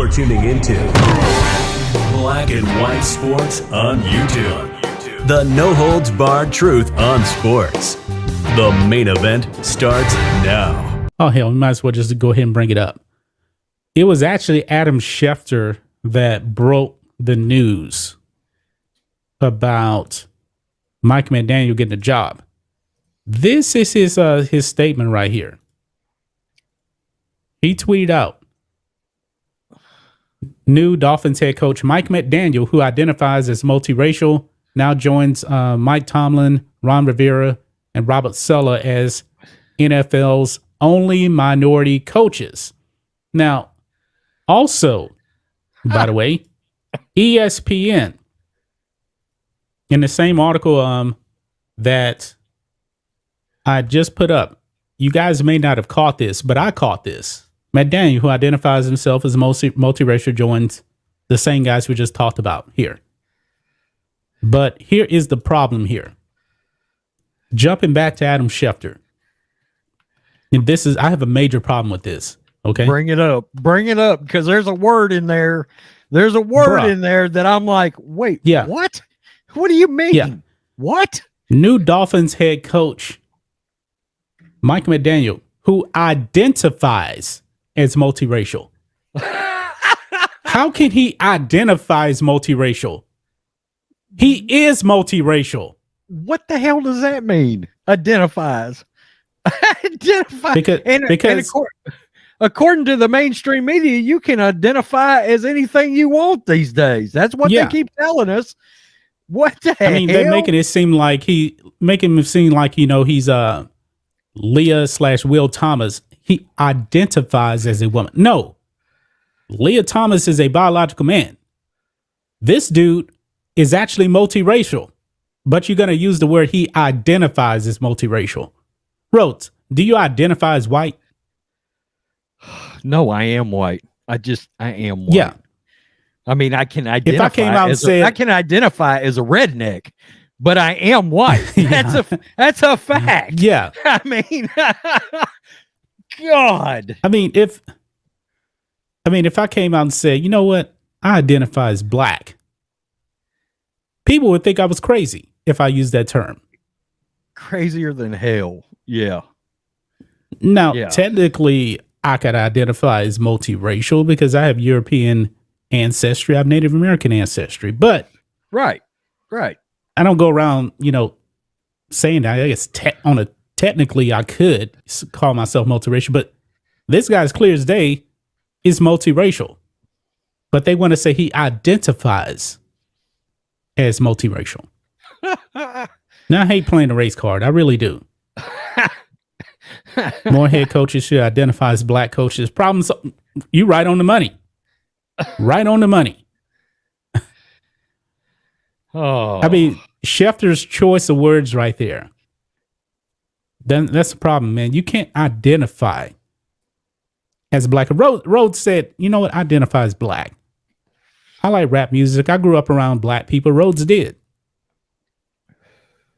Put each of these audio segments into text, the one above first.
You're tuning into Black and White Sports on YouTube. The no-holds-barred truth on sports. The main event starts now. Oh, hell, we might as well just go ahead and bring it up. It was actually Adam Schefter that broke the news about Mike McDaniel getting a job. This is his statement right here. He tweeted out, new Dolphins head coach Mike McDaniel, who identifies as multiracial, now joins Mike Tomlin, Ron Rivera, and Robert Saleh as NFL's only minority coaches. Now, also, by the way, ESPN, in the same article that I just put up, you guys may not have caught this, but I caught this. McDaniel, who identifies himself as multiracial, joins the same guys we just talked about here. But here is the problem here. Jumping back to Adam Schefter. And I have a major problem with this. Okay. Bring it up, because there's a word in there. There's a word in there that I'm like, wait, what? What do you mean? Yeah. What? New Dolphins head coach Mike McDaniel, who identifies as multiracial. How can he identify as multiracial? He is multiracial. What the hell does that mean? Identifies. Identify. Because according to the mainstream media, you can identify as anything you want these days. That's what they keep telling us. What the hell? I mean, they're making it seem like he's Leah/Will Thomas. He identifies as a woman. No, Leah Thomas is a biological man. This dude is actually multiracial, but you're going to use the word he identifies as multiracial. Rhodes, do you identify as white? No, I am white. I am white. Yeah. I mean, I can identify. If I came out and said, I can identify as a redneck, but I am white. That's a fact. Yeah. I mean, God. I mean, if I came out and said, you know what, I identify as black, people would think I was crazy if I used that term. Crazier than hell. Yeah. Now, technically, I could identify as multiracial because I have European ancestry, I have Native American ancestry, but right. I don't go around, saying that. I guess technically I could call myself multiracial, but this guy's clear as day is multiracial. But they want to say he identifies as multiracial. Now, I hate playing the race card. I really do. More head coaches should identify as black coaches. Problems, you right on the money. Right on the money. Oh, I mean, Schefter's choice of words right there. Then that's the problem, man. You can't identify as black. Rhodes said, you know what? I identify as black. I like rap music. I grew up around black people. Rhodes did.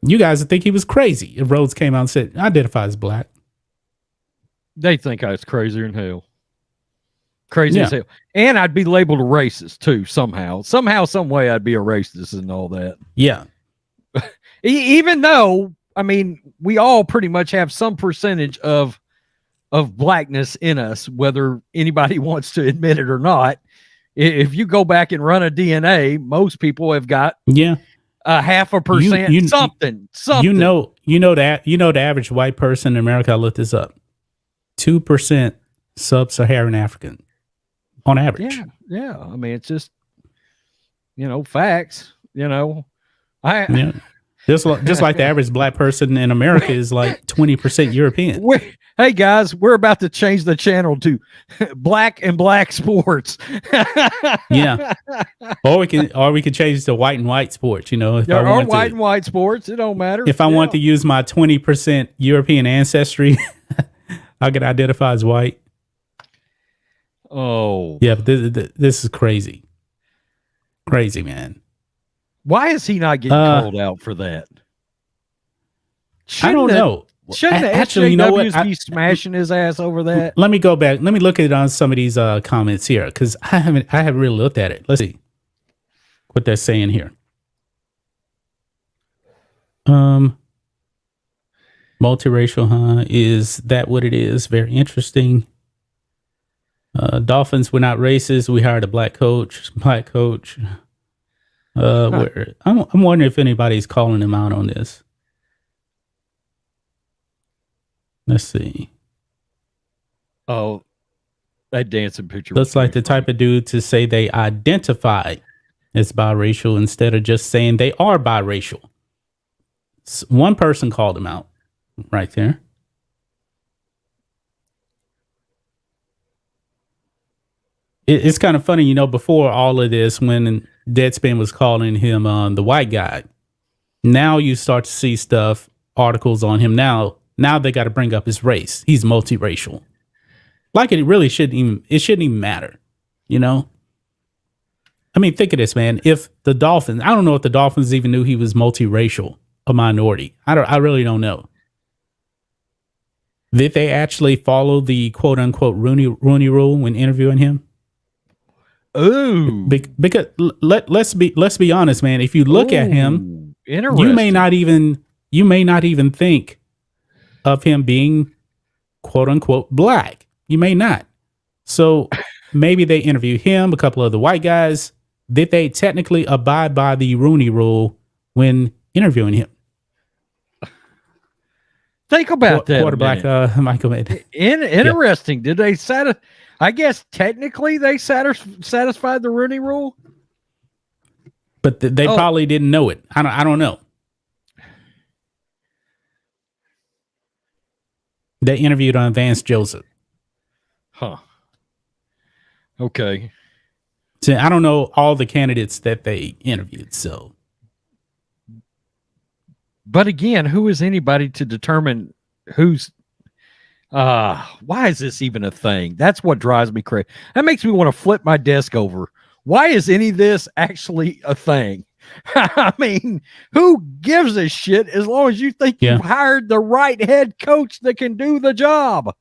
You guys would think he was crazy if Rhodes came out and said, I identify as black. They think I was crazier than hell. Crazy as hell. And I'd be labeled a racist too, somehow. Some way I'd be a racist and all that. Yeah. Even though, I mean, we all pretty much have some percentage of blackness in us, whether anybody wants to admit it or not. If you go back and run a DNA, most people have got a 0.5%, something. The average white person in America, I looked this up, 2% sub-Saharan African on average. Yeah. I mean, it's just, facts, Just like the average black person in America is like 20% European. Hey guys, we're about to change the channel to black and black sports. Yeah. Or we can change to white and white sports, if I want white and white sports, it don't matter. If I want to use my 20% European ancestry, I can identify as white. Oh. Yeah, but this is crazy. Crazy, man. Why is he not getting called out for that? I don't know. Shouldn't the actually, you know what? SJWs be smashing his ass over that? Let me go back. Let me look at it on some of these comments here because I haven't really looked at it. Let's see what they're saying here. Multiracial, huh? Is that what it is? Very interesting. Dolphins, we're not racist. We hired a black coach. I'm wondering if anybody's calling him out on this. Let's see. Oh, that dancing picture. Looks like the type of dude to say they identify as biracial instead of just saying they are biracial. One person called him out right there. It's kind of funny, you know, before all of this, when Deadspin was calling him the white guy, now you start to see articles on him now. Now they got to bring up his race. He's multiracial. Like it really shouldn't even matter, you know? I mean, think of this, man. If the Dolphins, I don't know if the Dolphins even knew he was multiracial, a minority. I really don't know. Did they actually follow the quote unquote Rooney rule when interviewing him? Ooh. Because let's be honest, man. If you look at him, you may not even think of him being quote unquote black. You may not. So maybe they interview him, a couple of the white guys. Did they technically abide by the Rooney rule when interviewing him? Think about that. Quarterback Michael made. Interesting. Did they I guess technically they satisfied the Rooney rule, but they probably didn't know it. I don't know. They interviewed on Vance Joseph. Huh. Okay. So I don't know all the candidates that they interviewed. So, but again, who is anybody to determine who's? Why is this even a thing? That's what drives me crazy. That makes me want to flip my desk over. Why is any of this actually a thing? I mean, who gives a shit as long as you think you've hired the right head coach that can do the job?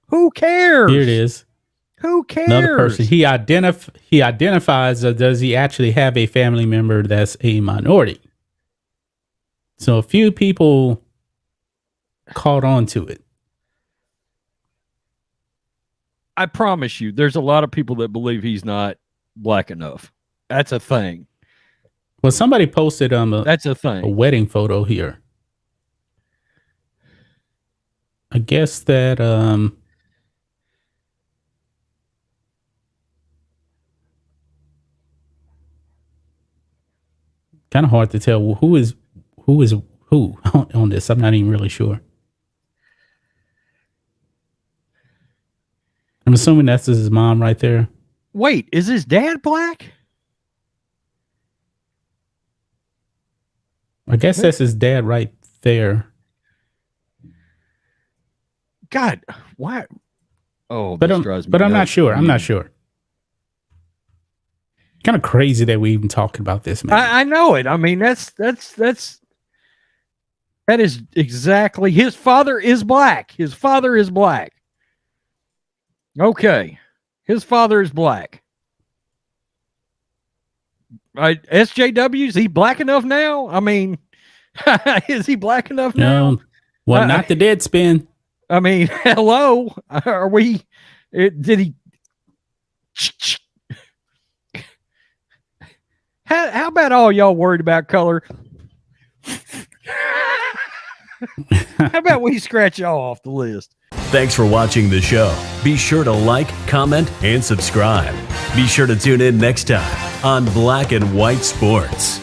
Who cares? Here it is. Who cares? Another person. He identifies, or does he actually have a family member that's a minority? So a few people caught on to it. I promise you, there's a lot of people that believe he's not black enough. That's a thing. Well, somebody posted that's a thing. A wedding photo here. I guess that kind of hard to tell who is who on this. I'm not even really sure. I'm assuming that's his mom right there. Wait, is his dad black? I guess that's his dad right there. God, why? Oh, but I'm not sure. I'm not sure. Kind of crazy that we even talking about this, man. I know it. I mean, that is exactly. His father is black. His father is black. Okay, his father is black. Right, SJW, is he black enough now? I mean, is he black enough now? No. Well, not the Deadspin. I mean, hello. Are we? Did he? How about all y'all worried about color? How about we scratch y'all off the list? Thanks for watching the show. Be sure to like, comment, and subscribe. Be sure to tune in next time on Black and White Sports.